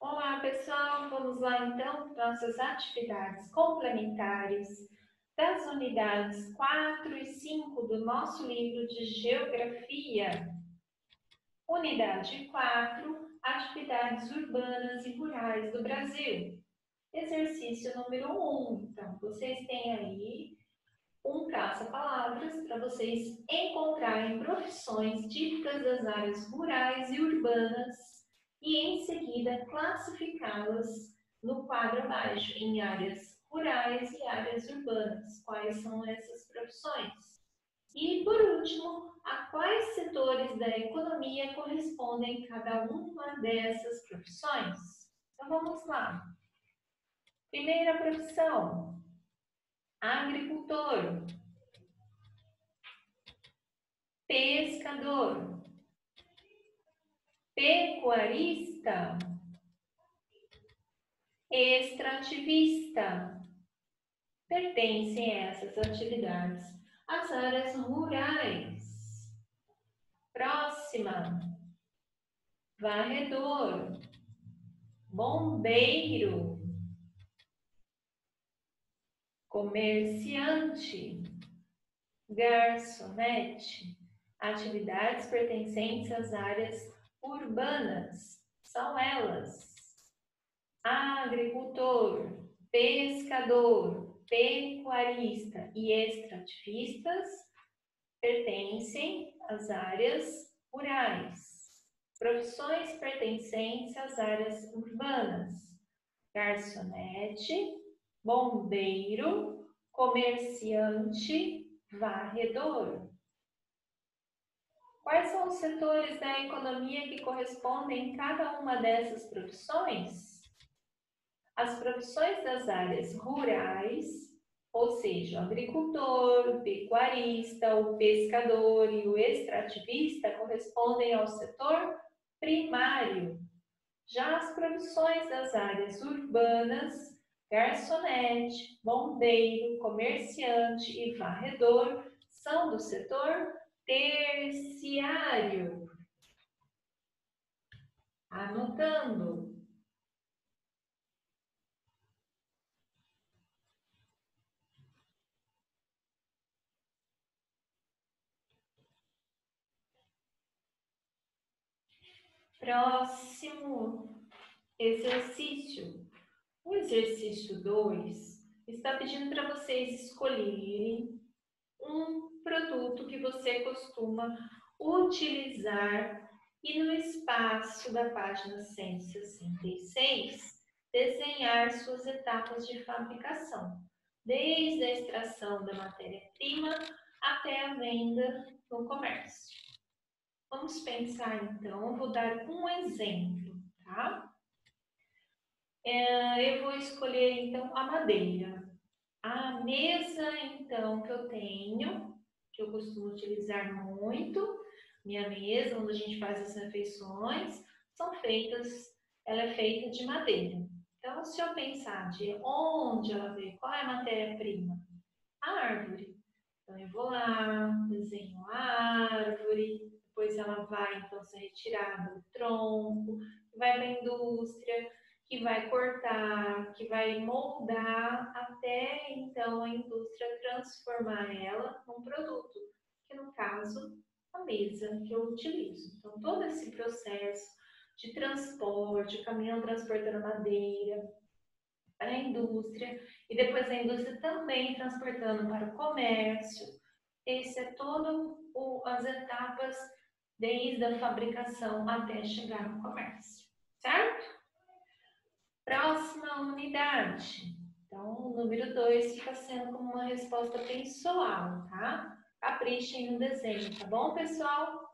Olá, pessoal! Vamos lá então para nossas atividades complementares das unidades 4 e 5 do nosso livro de Geografia. Unidade 4, Atividades Urbanas e Rurais do Brasil. Exercício número 1. Então, vocês têm aí um caça-palavras para vocês encontrarem profissões típicas das áreas rurais e urbanas e, em seguida, classificá-las no quadro abaixo, em áreas rurais e áreas urbanas. Quais são essas profissões? E, por último, a quais setores da economia correspondem cada uma dessas profissões? Então, vamos lá. Primeira profissão, agricultor, pescador, pecuarista, extrativista. Pertencem a essas atividades às áreas rurais. Próxima, varredor, bombeiro, comerciante, garçonete. Atividades pertencentes às áreas urbanas. São elas: agricultor, pescador, pecuarista e extrativistas pertencem às áreas rurais. Profissões pertencentes às áreas urbanas: garçonete, bombeiro, comerciante, varredor. Quais são os setores da economia que correspondem a cada uma dessas profissões? As profissões das áreas rurais, ou seja, o agricultor, o pecuarista, o pescador e o extrativista, correspondem ao setor primário. Já as profissões das áreas urbanas, garçonete, bombeiro, comerciante e varredor, são do setor terciário. Anotando. Próximo exercício. O exercício 2 está pedindo para vocês escolherem um produto que você costuma utilizar e no espaço da página 166 desenhar suas etapas de fabricação, desde a extração da matéria-prima até a venda no comércio. Vamos pensar então, eu vou dar um exemplo, tá? Eu vou escolher então a madeira. A mesa então que eu tenho, que eu costumo utilizar muito, minha mesa onde a gente faz as refeições, ela é feita de madeira. Então, se eu pensar de onde ela veio, qual é a matéria-prima? A árvore. Então, eu vou lá, desenho a árvore, depois ela vai então ser retirada do tronco, vai para a indústria, que vai cortar, que vai moldar, até então a indústria transformar ela num produto, que no caso, a mesa que eu utilizo. Então, todo esse processo de transporte, o caminhão transportando madeira para a indústria, e depois a indústria também transportando para o comércio. Esse é todo as etapas desde a fabricação até chegar no comércio, certo? Próxima unidade. Então, o número 2 fica sendo como uma resposta pessoal, tá? Caprichem no desenho, tá bom, pessoal?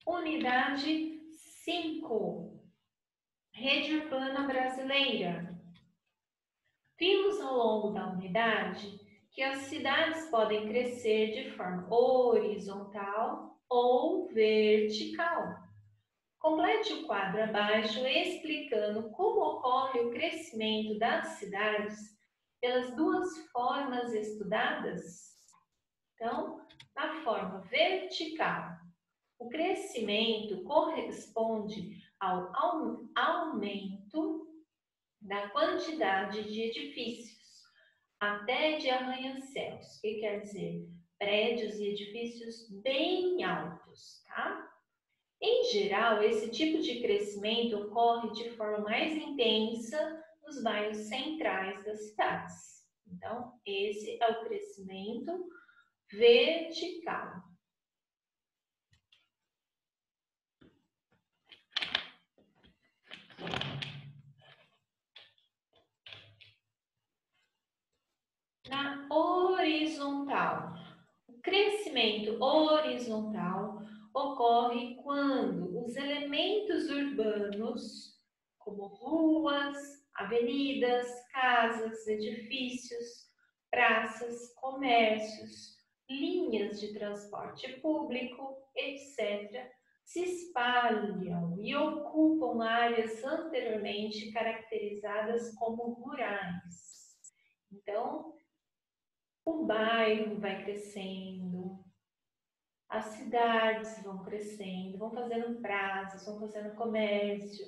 Unidade 5. Rede urbana brasileira. Vimos ao longo da unidade que as cidades podem crescer de forma horizontal ou vertical. Complete o quadro abaixo explicando como ocorre o crescimento das cidades pelas duas formas estudadas. Então, na forma vertical, o crescimento corresponde ao aumento da quantidade de edifícios, até de arranha-céus, que quer dizer prédios e edifícios bem altos, tá? Em geral, esse tipo de crescimento ocorre de forma mais intensa nos bairros centrais das cidades. Então, esse é o crescimento vertical. Na horizontal, o crescimento horizontal ocorre quando os elementos urbanos, como ruas, avenidas, casas, edifícios, praças, comércios, linhas de transporte público, etc., se espalham e ocupam áreas anteriormente caracterizadas como rurais. Então, o bairro vai crescendo, as cidades vão crescendo, vão fazendo praças, vão fazendo comércio,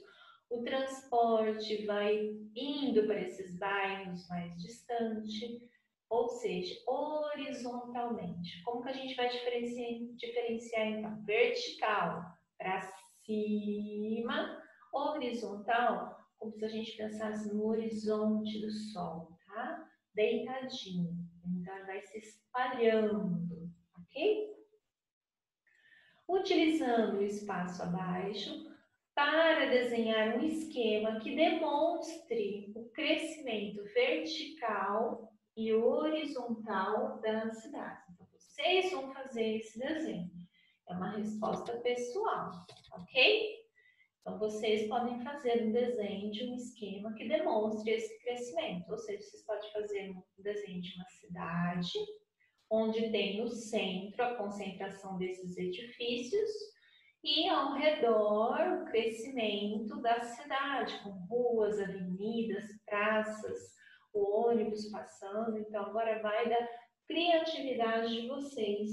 o transporte vai indo para esses bairros mais distantes, ou seja, horizontalmente. Como que a gente vai diferenciar então? Vertical, para cima, horizontal, como se a gente pensasse no horizonte do sol, tá? Deitadinho. Então, vai se espalhando, ok? Utilizando o espaço abaixo para desenhar um esquema que demonstre o crescimento vertical e horizontal das cidades. Então, vocês vão fazer esse desenho. É uma resposta pessoal, ok? Então, vocês podem fazer um desenho de um esquema que demonstre esse crescimento. Ou seja, vocês podem fazer um desenho de uma cidade, onde tem no centro a concentração desses edifícios e ao redor o crescimento da cidade, com ruas, avenidas, praças, o ônibus passando. Então, agora vai da criatividade de vocês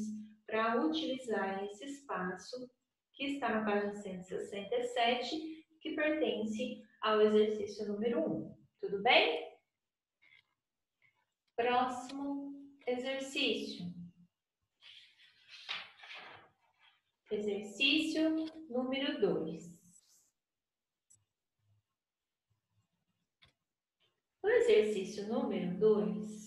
para utilizar esse espaço que está na página 167, que pertence ao exercício número 1. Tudo bem? Próximo exercício. Exercício número 2. No exercício número 2,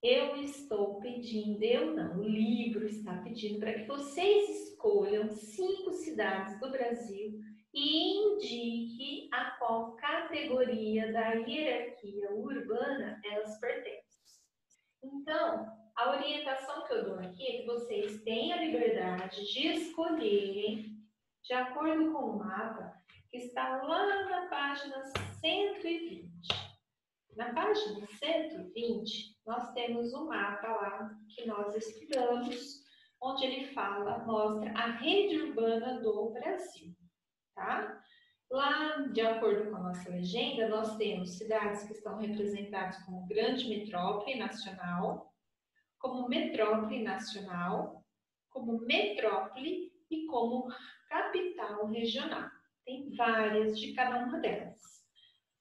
eu estou pedindo, eu não, o livro está pedindo para que vocês escolham 5 cidades do Brasil e indique a qual categoria da hierarquia urbana elas pertencem. Então, a orientação que eu dou aqui é que vocês têm a liberdade de escolherem de acordo com o mapa que está lá na página 120. Na página 120, nós temos um mapa lá que nós estudamos, onde ele fala, mostra a rede urbana do Brasil, tá? Lá, de acordo com a nossa legenda, nós temos cidades que estão representadas como grande metrópole nacional, como metrópole nacional, como metrópole e como capital regional. Tem várias de cada uma delas.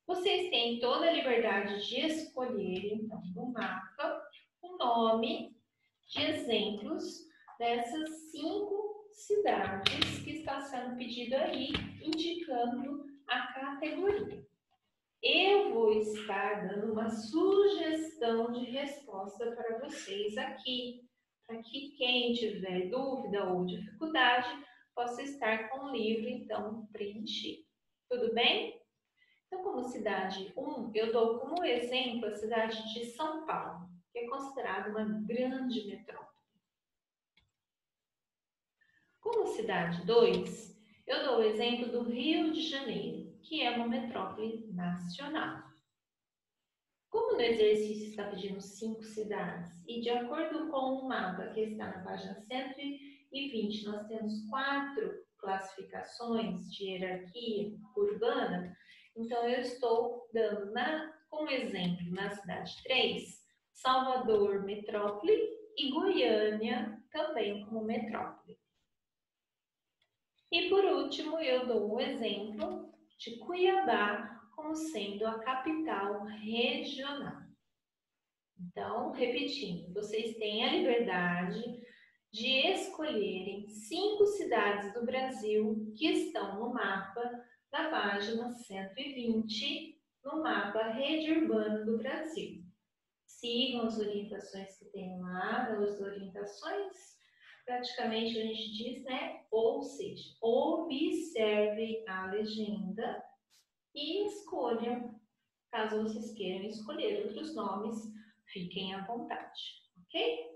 Vocês têm toda a liberdade de escolher, então, no mapa, o nome de exemplos dessas 5 cidades que está sendo pedido aí, indicando a categoria. Eu vou estar dando uma sugestão de resposta para vocês aqui, para que quem tiver dúvida ou dificuldade possa estar com o livro, então, preenchido. Tudo bem? Então, como cidade 1, eu dou como exemplo a cidade de São Paulo, que é considerada uma grande metrópole. Como cidade 2, eu dou o exemplo do Rio de Janeiro, que é uma metrópole nacional. Como no exercício está pedindo 5 cidades, e de acordo com o mapa que está na página 120, nós temos 4 classificações de hierarquia urbana, então eu estou dando como exemplo na cidade 3, Salvador, metrópole, e Goiânia também como metrópole. E por último, eu dou um exemplo de Cuiabá como sendo a capital regional. Então, repetindo, vocês têm a liberdade de escolherem 5 cidades do Brasil que estão no mapa da página 120, no mapa Rede Urbana do Brasil. Sigam as orientações que tem lá, as orientações, praticamente a gente diz, né? Ou seja, observe a legenda e escolham, caso vocês queiram escolher outros nomes, fiquem à vontade, ok?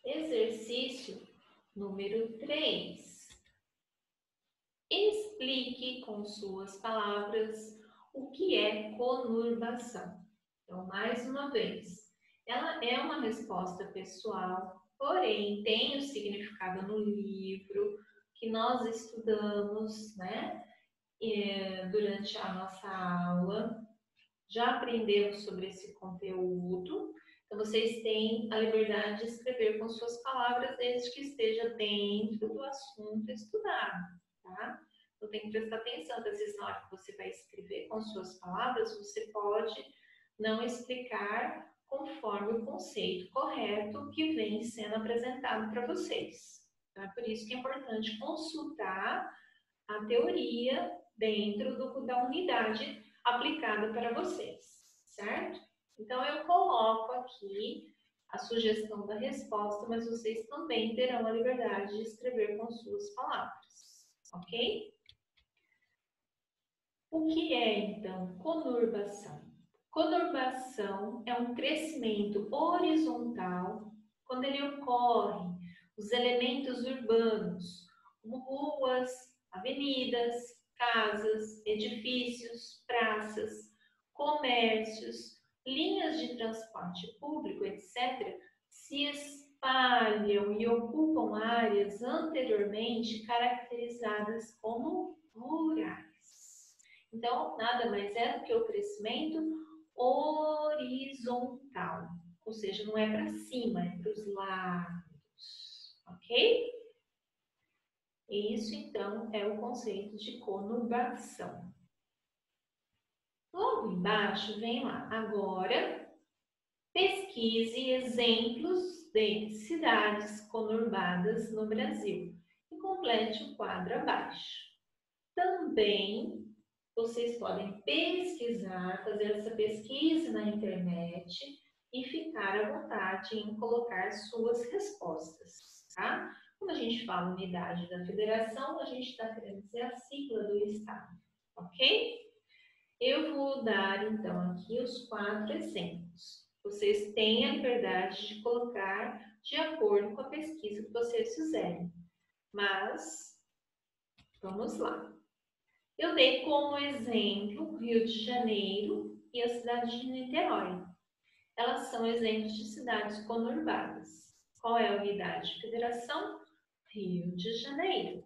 Exercício número 3. Explique com suas palavras o que é conurbação. Então, mais uma vez, ela é uma resposta pessoal, porém tem o significado no livro que nós estudamos, né, durante a nossa aula. Já aprendemos sobre esse conteúdo. Então, vocês têm a liberdade de escrever com suas palavras, desde que esteja dentro do assunto estudado, tá? Então, tem que prestar atenção, às vezes, na hora que você vai escrever com suas palavras, você pode não explicar conforme o conceito correto que vem sendo apresentado para vocês. Então, é por isso que é importante consultar a teoria dentro da unidade aplicada para vocês, certo? Então, eu coloco aqui a sugestão da resposta, mas vocês também terão a liberdade de escrever com suas palavras, ok? O que é, então, conurbação? Conurbação é um crescimento horizontal quando ele ocorre os elementos urbanos, como ruas, avenidas, casas, edifícios, praças, comércios, linhas de transporte público, etc., se espalham e ocupam áreas anteriormente caracterizadas como rurais. Então, nada mais é do que o crescimento horizontal, ou seja, não é para cima, é para os lados, ok? Isso, então, é o conceito de conurbação. Logo embaixo, vem lá. Agora, pesquise exemplos de cidades conurbadas no Brasil e complete o quadro abaixo. Também vocês podem pesquisar, fazer essa pesquisa na internet e ficar à vontade em colocar suas respostas, tá? Quando a gente fala unidade da federação, a gente está querendo dizer a sigla do estado, ok? Eu vou dar, então, aqui os 4 exemplos. Vocês têm a liberdade de colocar de acordo com a pesquisa que vocês fizerem. Mas, vamos lá. Eu dei como exemplo Rio de Janeiro e a cidade de Niterói. Elas são exemplos de cidades conurbadas. Qual é a unidade de federação? Rio de Janeiro,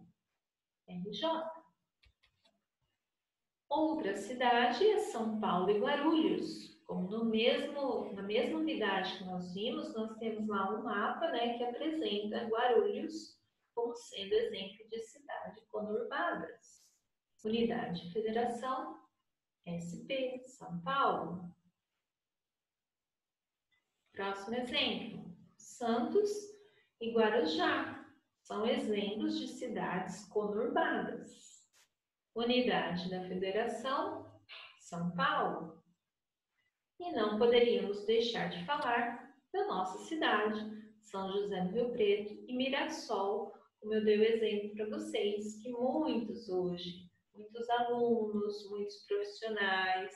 RJ. Outra cidade é São Paulo e Guarulhos. Como na mesma unidade que nós vimos, nós temos lá um mapa, né, que apresenta Guarulhos como sendo exemplo de cidade conurbadas. Unidade de federação, SP, São Paulo. Próximo exemplo, Santos e Guarujá são exemplos de cidades conurbadas. Unidade da federação, São Paulo. E não poderíamos deixar de falar da nossa cidade, São José do Rio Preto e Mirassol, como eu dei o exemplo para vocês, que muitos hoje, muitos alunos, muitos profissionais,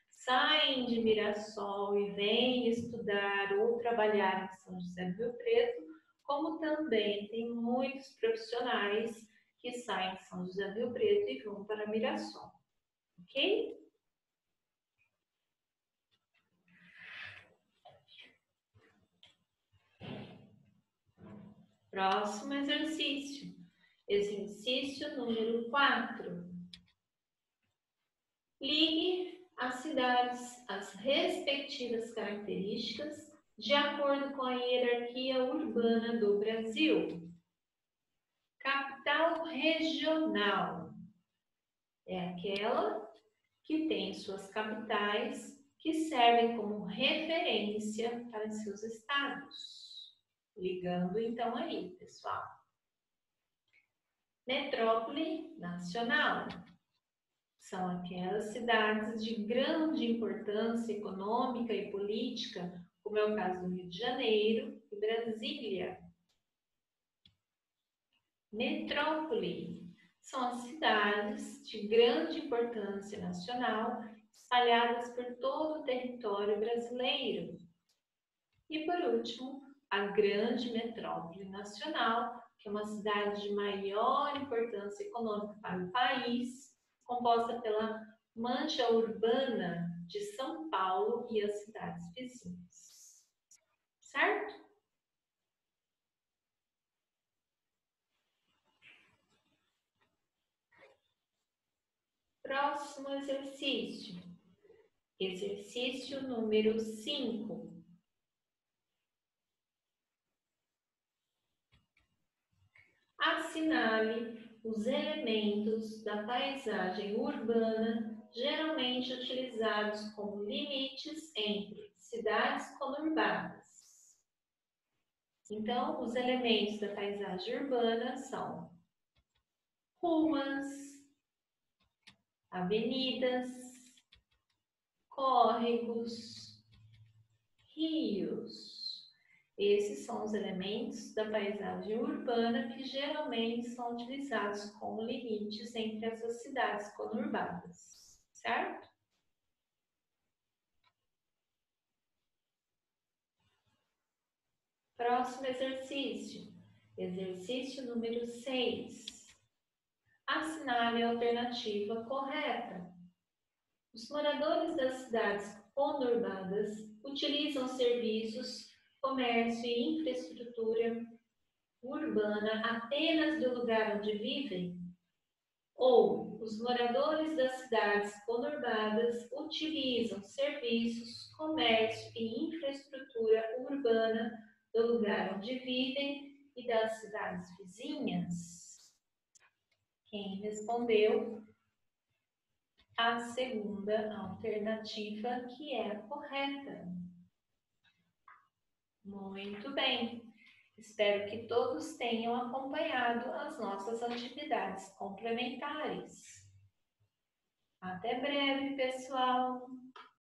saem de Mirassol e vêm estudar ou trabalhar em São José do Rio Preto, como também tem muitos profissionais que saem de São José do Rio Preto e vão para Mirassol, ok? Próximo exercício. Exercício número 4. Ligue as cidades as respectivas características de acordo com a hierarquia urbana do Brasil. Capital regional é aquela que tem suas capitais que servem como referência para seus estados. Ligando então aí, pessoal. Metrópole nacional são aquelas cidades de grande importância econômica e política, como é o caso do Rio de Janeiro e Brasília. Metrópole são as cidades de grande importância nacional espalhadas por todo o território brasileiro. E por último, a grande metrópole nacional, que é uma cidade de maior importância econômica para o país, composta pela mancha urbana de São Paulo e as cidades vizinhas. Certo? Próximo exercício. Exercício número 5. Assinale os elementos da paisagem urbana geralmente utilizados como limites entre cidades conurbadas. Então, os elementos da paisagem urbana são ruas, avenidas, córregos, rios. Esses são os elementos da paisagem urbana que geralmente são utilizados como limites entre essas cidades conurbadas, certo? Próximo exercício. Exercício número 6. Assinale a alternativa correta. Os moradores das cidades conurbadas utilizam serviços, comércio e infraestrutura urbana apenas do lugar onde vivem? Ou os moradores das cidades conurbadas utilizam serviços, comércio e infraestrutura urbana do lugar onde vivem e das cidades vizinhas? Quem respondeu? A segunda alternativa, que é a correta. Muito bem. Espero que todos tenham acompanhado as nossas atividades complementares. Até breve, pessoal!